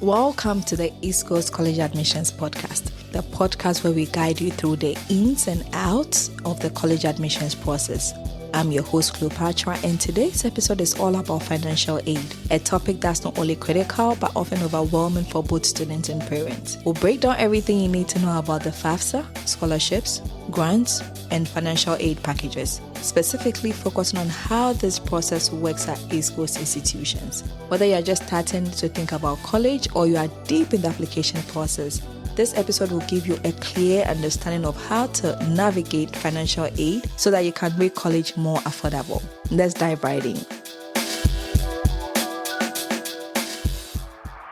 Welcome to the East Coast College Admissions Podcast, the podcast where we guide you through the ins and outs of the college admissions process. I'm your host, Cleopatra, and today's episode is all about financial aid, a topic that's not only critical but often overwhelming for both students and parents. We'll break down everything you need to know about the FAFSA, scholarships, grants, and financial aid packages, specifically focusing on how this process works at East Coast institutions. Whether you're just starting to think about college or you are deep in the application process, this episode will give you a clear understanding of how to navigate financial aid so that you can make college more affordable. Let's dive right in.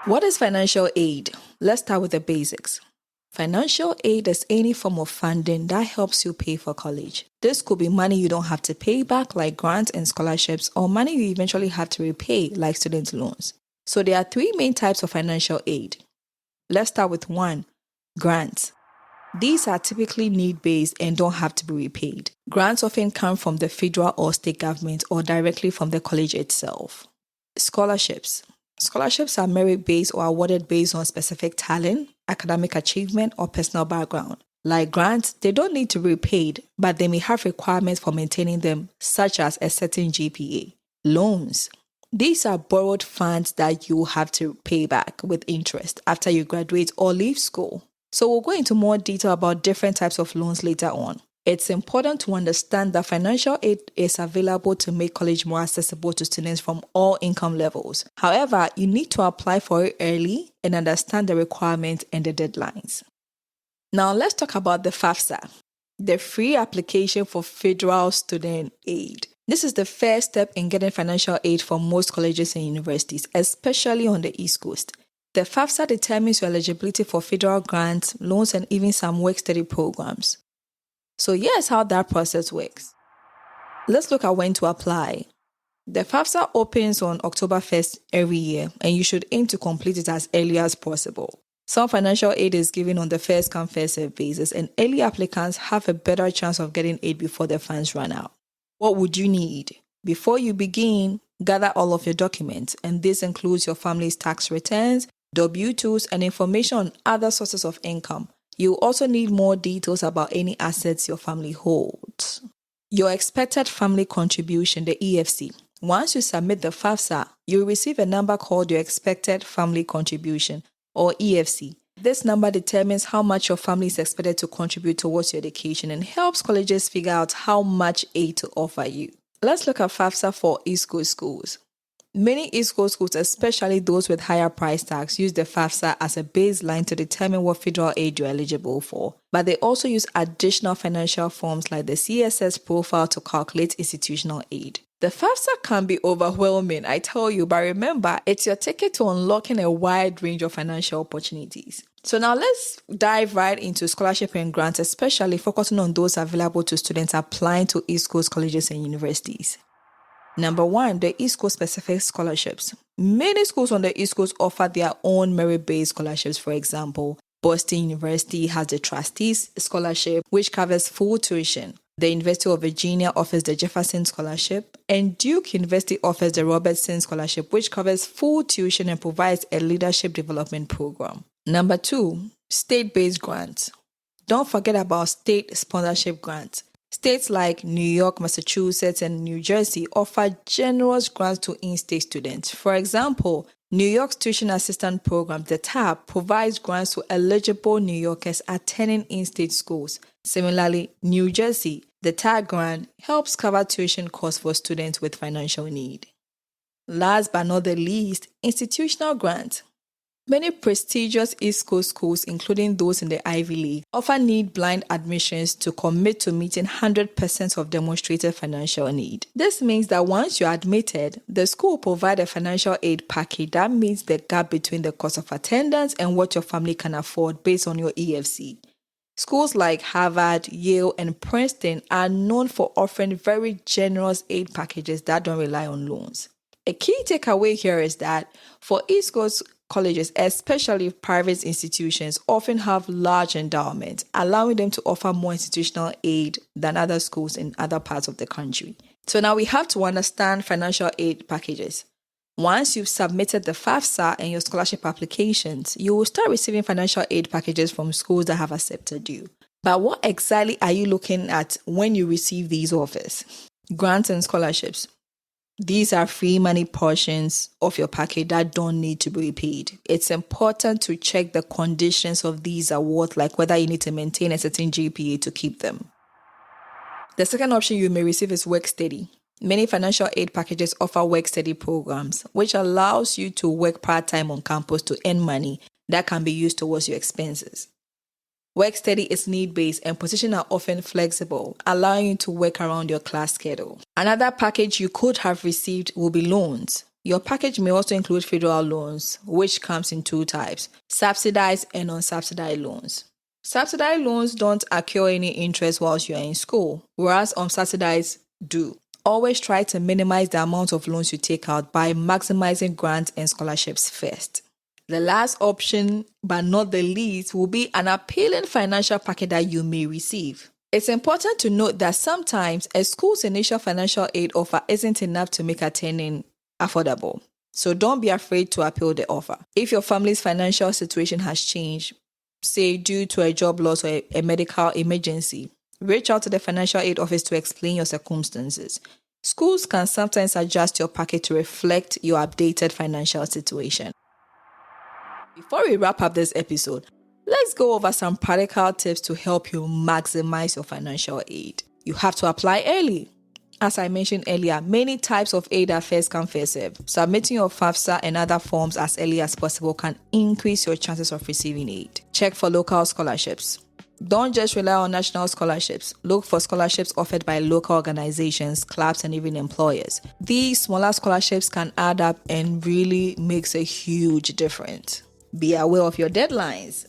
What is financial aid? Let's start with the basics. Financial aid is any form of funding that helps you pay for college. This could be money you don't have to pay back, like grants and scholarships, or money you eventually have to repay, like student loans. So there are three main types of financial aid. Let's start with 1. Grants. These are typically need-based and don't have to be repaid. Grants often come from the federal or state government or directly from the college itself. Scholarships. Scholarships are merit-based or awarded based on specific talent, academic achievement, or personal background. Like grants, they don't need to be repaid, but they may have requirements for maintaining them, such as a certain GPA. Loans. These are borrowed funds that you have to pay back with interest after you graduate or leave school. So we'll go into more detail about different types of loans later on. It's important to understand that financial aid is available to make college more accessible to students from all income levels. However, you need to apply for it early and understand the requirements and the deadlines. Now let's talk about the FAFSA, the free application for federal student aid. This is the first step in getting financial aid for most colleges and universities, especially on the East Coast. The FAFSA determines your eligibility for federal grants, loans, and even some work-study programs. So here's how that process works. Let's look at when to apply. The FAFSA opens on October 1st every year, and you should aim to complete it as early as possible. Some financial aid is given on the first-come, first-served basis, and early applicants have a better chance of getting aid before the funds run out. What would you need? Before you begin, gather all of your documents, and this includes your family's tax returns, W-2s, and information on other sources of income. You also need more details about any assets your family holds. Your expected family contribution, the EFC. Once you submit the FAFSA, you will receive a number called your expected family contribution, or EFC. This number determines how much your family is expected to contribute towards your education and helps colleges figure out how much aid to offer you. Let's look at FAFSA for East Coast schools. Many East Coast schools, especially those with higher price tags, use the FAFSA as a baseline to determine what federal aid you're eligible for. But they also use additional financial forms like the CSS profile to calculate institutional aid. The FAFSA can be overwhelming, I tell you, but remember, it's your ticket to unlocking a wide range of financial opportunities. So now let's dive right into scholarship and grants, especially focusing on those available to students applying to East Coast colleges and universities. Number 1, the East Coast specific scholarships. Many schools on the East Coast offer their own merit-based scholarships. For example, Boston University has the Trustees Scholarship, which covers full tuition. The University of Virginia offers the Jefferson Scholarship, and Duke University offers the Robertson Scholarship, which covers full tuition and provides a leadership development program. Number 2, state-based grants. Don't forget about state sponsorship grants. States like New York, Massachusetts, and New Jersey offer generous grants to in-state students. For example, New York's Tuition Assistance Program, the TAP, provides grants to eligible New Yorkers attending in-state schools. Similarly, New Jersey, the TAG grant, helps cover tuition costs for students with financial need. Last but not the least, institutional grants. Many prestigious East Coast schools, including those in the Ivy League, offer need-blind admissions to commit to meeting 100% of demonstrated financial need. This means that once you're admitted, the school will provide a financial aid package that meets the gap between the cost of attendance and what your family can afford based on your EFC. Schools like Harvard, Yale, and Princeton are known for offering very generous aid packages that don't rely on loans. A key takeaway here is that for East Coast colleges, especially private institutions, often have large endowments, allowing them to offer more institutional aid than other schools in other parts of the country. So now we have to understand financial aid packages. Once you've submitted the FAFSA and your scholarship applications, you will start receiving financial aid packages from schools that have accepted you. But what exactly are you looking at when you receive these offers? Grants and scholarships. These are free money portions of your package that don't need to be repaid. It's important to check the conditions of these awards, like whether you need to maintain a certain GPA to keep them. The second option you may receive is work study. Many financial aid packages offer work study programs, which allows you to work part-time on campus to earn money that can be used towards your expenses. Work study is need-based and positions are often flexible, allowing you to work around your class schedule. Another package you could have received will be loans. Your package may also include federal loans, which comes in two types: subsidized and unsubsidized loans. Subsidized loans don't accrue any interest whilst you are in school, whereas unsubsidized do. Always try to minimize the amount of loans you take out by maximizing grants and scholarships first. The last option, but not the least, will be an appealing financial package that you may receive. It's important to note that sometimes a school's initial financial aid offer isn't enough to make attending affordable. So don't be afraid to appeal the offer. If your family's financial situation has changed, say due to a job loss or a medical emergency, reach out to the financial aid office to explain your circumstances. Schools can sometimes adjust your package to reflect your updated financial situation. Before we wrap up this episode, let's go over some practical tips to help you maximize your financial aid. You have to apply early. As I mentioned earlier, many types of aid are first come, first served. Submitting your FAFSA and other forms as early as possible can increase your chances of receiving aid. Check for local scholarships. Don't just rely on national scholarships. Look for scholarships offered by local organizations, clubs, and even employers. These smaller scholarships can add up and really makes a huge difference. Be aware of your deadlines.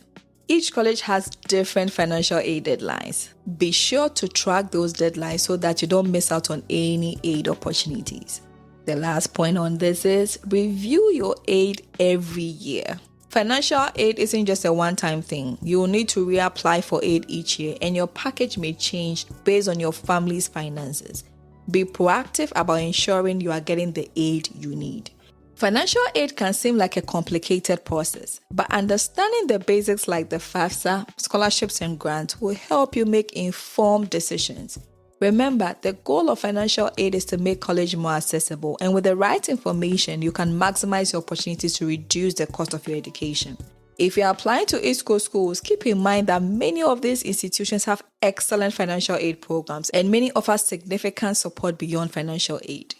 Each college has different financial aid deadlines. Be sure to track those deadlines so that you don't miss out on any aid opportunities. The last point on this is review your aid every year. Financial aid isn't just a one-time thing. You will need to reapply for aid each year, and your package may change based on your family's finances. Be proactive about ensuring you are getting the aid you need. Financial aid can seem like a complicated process, but understanding the basics like the FAFSA, scholarships, and grants will help you make informed decisions. Remember, the goal of financial aid is to make college more accessible, and with the right information, you can maximize your opportunities to reduce the cost of your education. If you are applying to East Coast schools, keep in mind that many of these institutions have excellent financial aid programs, and many offer significant support beyond financial aid.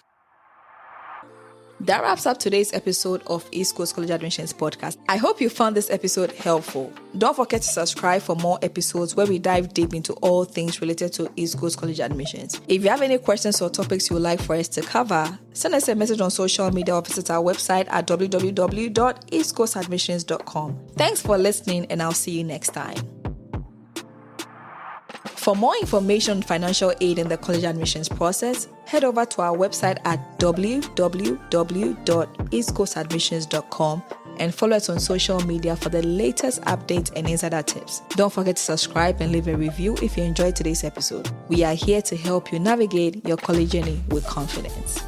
That wraps up today's episode of East Coast College Admissions Podcast. I hope you found this episode helpful. Don't forget to subscribe for more episodes where we dive deep into all things related to East Coast College admissions. If you have any questions or topics you would like for us to cover, send us a message on social media or visit our website at www.eastcoastadmissions.com. Thanks for listening, and I'll see you next time. For more information on financial aid in the college admissions process, head over to our website at www.eastcoastadmissions.com and follow us on social media for the latest updates and insider tips. Don't forget to subscribe and leave a review if you enjoyed today's episode. We are here to help you navigate your college journey with confidence.